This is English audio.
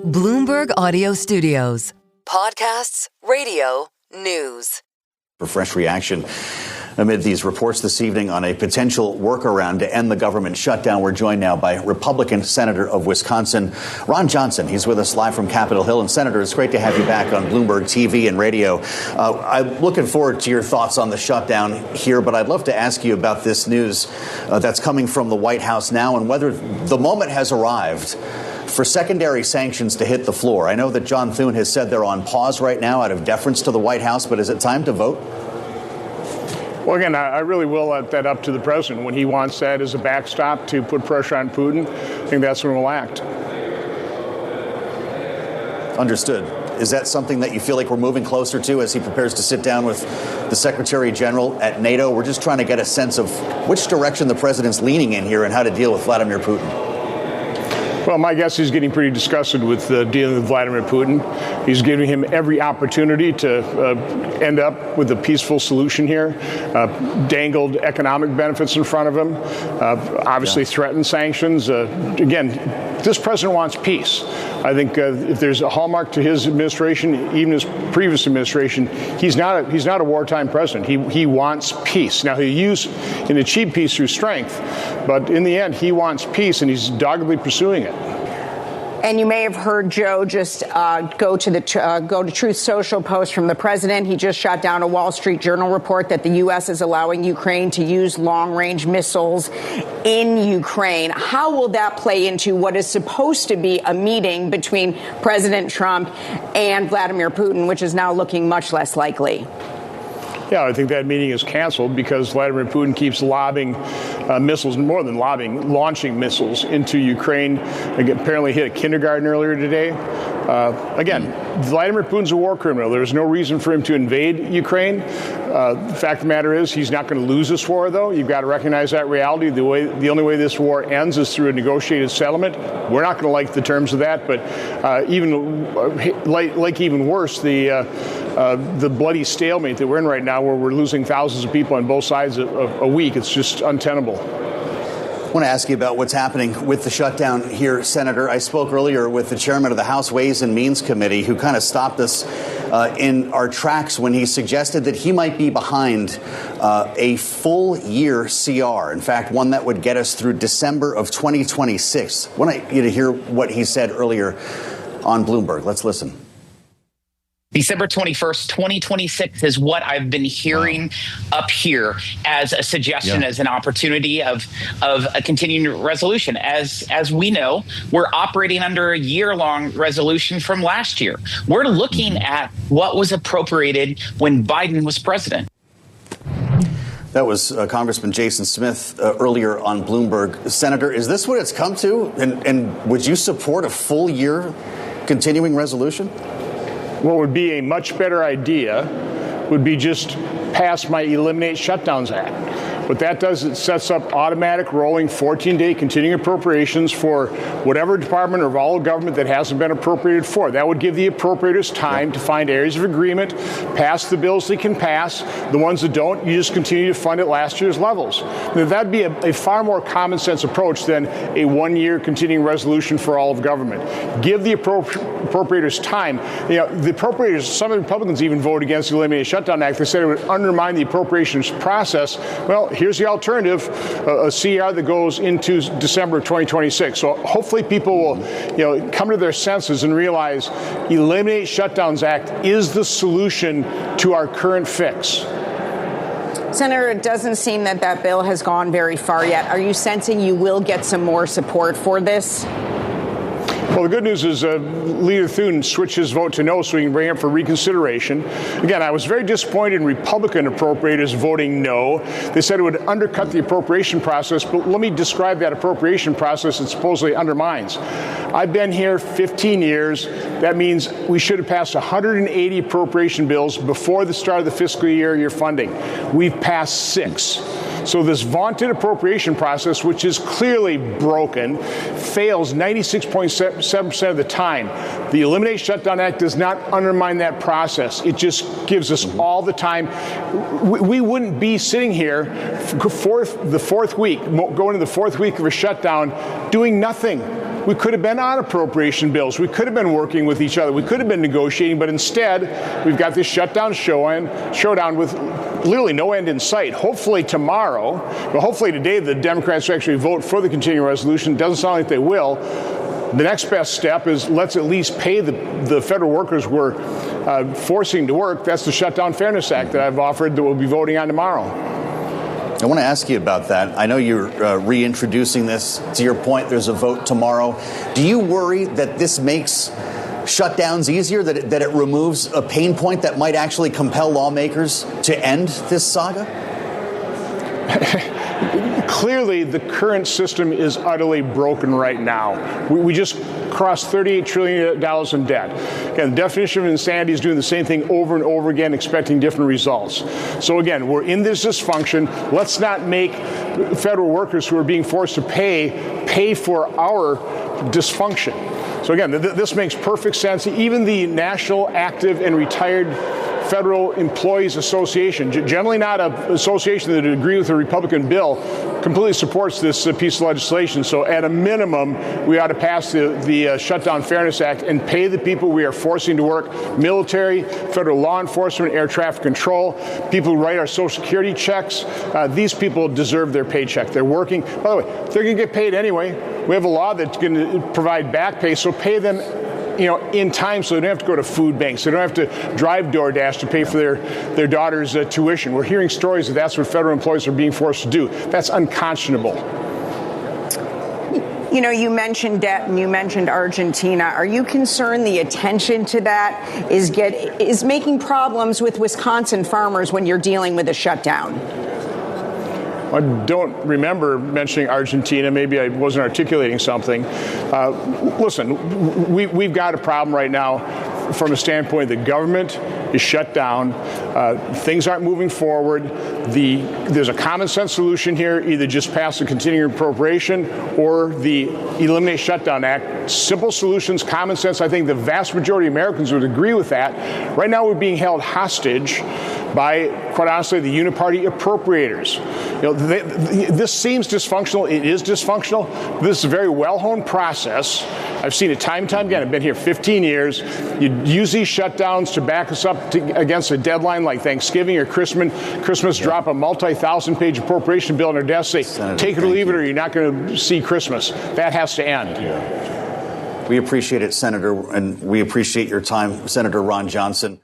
Bloomberg Audio Studios. Podcasts, radio, news. For fresh reaction amid these reports this evening on a potential workaround to end the government shutdown, we're joined now by Republican Senator of Wisconsin, Ron Johnson. He's with us live from Capitol Hill. And Senator, it's great to have you back on Bloomberg TV and radio. I'm looking forward to your thoughts on the shutdown here, but I'd love to ask you about this news that's coming from the White House now and whether the moment has arrived for secondary sanctions to hit the floor. I know that John Thune has said they're on pause right now out of deference to the White House, but is it time to vote? Well, again, I really will let that up to the president. When he wants that as a backstop to put pressure on Putin, I think that's when we'll act. Understood. Is that something that you feel like we're moving closer to as he prepares to sit down with the Secretary General at NATO? We're just trying to get a sense of which direction the president's leaning in here and how to deal with Vladimir Putin. Well, my guess is getting pretty disgusted with dealing with Vladimir Putin. He's giving him every opportunity to end up with a peaceful solution here, dangled economic benefits in front of him, obviously threatened sanctions. Again, this president wants peace. I think if there's a hallmark to his administration, even his previous administration, he's not a wartime president. He wants peace. Now, he'll achieve peace through strength, but in the end, he wants peace, and he's doggedly pursuing it. And you may have heard Joe just go to Truth Social post from the president. He just shot down a Wall Street Journal report that the U.S. is allowing Ukraine to use long-range missiles in Ukraine. How will that play into what is supposed to be a meeting between President Trump and Vladimir Putin, which is now looking much less likely? Yeah, I think that meeting is canceled because Vladimir Putin keeps lobbing missiles, more than lobbing, launching missiles into Ukraine. Apparently hit a kindergarten earlier today. Again, Vladimir Putin's a war criminal. There's no reason for him to invade Ukraine. The fact of the matter is he's not going to lose this war, though. You've got to recognize that reality. The only way this war ends is through a negotiated settlement. We're not going to like the terms of that, but even worse, the bloody stalemate that we're in right now, where we're losing thousands of people on both sides a week, it's just untenable. I want to ask you about what's happening with the shutdown here, Senator. I spoke earlier with the chairman of the House Ways and Means Committee, who kind of stopped us in our tracks when he suggested that he might be behind a full year CR. In fact, one that would get us through December of 2026. I want you to hear what he said earlier on Bloomberg. Let's listen. December 21st, 2026 is what I've been hearing up here as a suggestion, as an opportunity of a continuing resolution. As we know, we're operating under a year-long resolution from last year. We're looking at what was appropriated when Biden was president. That was Congressman Jason Smith earlier on Bloomberg. Senator, is this what it's come to? And would you support a full year continuing resolution? What would be a much better idea would be just pass my Eliminate Shutdowns Act. What that does, it sets up automatic rolling 14-day continuing appropriations for whatever department or all government that hasn't been appropriated for. That would give the appropriators time to find areas of agreement, pass the bills they can pass. The ones that don't, you just continue to fund at last year's levels. Now, that'd be a far more common sense approach than a one-year continuing resolution for all of government. Give the appropriators time. You know, the appropriators, some of the Republicans even voted against the Eliminate Shutdown Act. They said it would undermine the appropriations process. Well, here's the alternative, a CR that goes into December of 2026. So hopefully people will, come to their senses and realize Eliminate Shutdowns Act is the solution to our current fix. Senator, it doesn't seem that bill has gone very far yet. Are you sensing you will get some more support for this? Well, the good news is Leader Thune switched his vote to no so he can bring it for reconsideration. Again, I was very disappointed in Republican appropriators voting no. They said it would undercut the appropriation process, but let me describe that appropriation process it supposedly undermines. I've been here 15 years. That means we should have passed 180 appropriation bills before the start of the fiscal year you're funding. We've passed 6. So this vaunted appropriation process, which is clearly broken, fails 96.7% of the time. The Eliminate Shutdown Act does not undermine that process. It just gives us all the time. We wouldn't be sitting here going into the fourth week of a shutdown, doing nothing. we could have been on appropriation bills. We could have been working with each other. We could have been negotiating, but instead, we've got this shutdown showdown with literally no end in sight. Hopefully tomorrow, but hopefully today, the Democrats actually vote for the continuing resolution. Doesn't sound like they will. The next best step is let's at least pay the federal workers we're forcing to work. That's the Shutdown Fairness Act that I've offered that we'll be voting on tomorrow. I want to ask you about that. I know you're reintroducing this. To your point, there's a vote tomorrow. Do you worry that this makes shutdowns easier, that it removes a pain point that might actually compel lawmakers to end this saga? Clearly, the current system is utterly broken right now. We just crossed $38 trillion in debt. Again, the definition of insanity is doing the same thing over and over again, expecting different results. So again, we're in this dysfunction. Let's not make federal workers who are being forced to pay for our dysfunction. So again, this makes perfect sense. Even the National Active and Retired Federal Employees Association, generally not an association that would agree with a Republican bill, completely supports this piece of legislation. So at a minimum, we ought to pass the Shutdown Fairness Act and pay the people we are forcing to work: military, federal law enforcement, air traffic control, people who write our Social Security checks. These people deserve their paycheck. They're working. By the way, they're going to get paid anyway. We have a law that's going to provide back pay, so pay them in time so they don't have to go to food banks. They don't have to drive DoorDash to pay for their daughter's tuition. We're hearing stories that that's what federal employees are being forced to do. That's unconscionable. You mentioned debt and you mentioned Argentina. Are you concerned the attention to that is making problems with Wisconsin farmers when you're dealing with a shutdown? I don't remember mentioning Argentina. Maybe I wasn't articulating something. Listen, we've got a problem right now from a standpoint the government is shut down. Things aren't moving forward. There's a common sense solution here: either just pass the continuing appropriation or the Eliminate Shutdown Act. Simple solutions, common sense. I think the vast majority of Americans would agree with that. Right now, we're being held hostage by, quite honestly, the uniparty appropriators. This seems dysfunctional. It is dysfunctional. This is a very well-honed process. I've seen it time and time again. I've been here 15 years. You use these shutdowns to back us up against a deadline like Thanksgiving or Christmas, drop a multi-thousand-page appropriation bill on our desk, say, Senator, take it or leave it, or you're not going to see Christmas. That has to end. We appreciate it, Senator, and we appreciate your time, Senator Ron Johnson.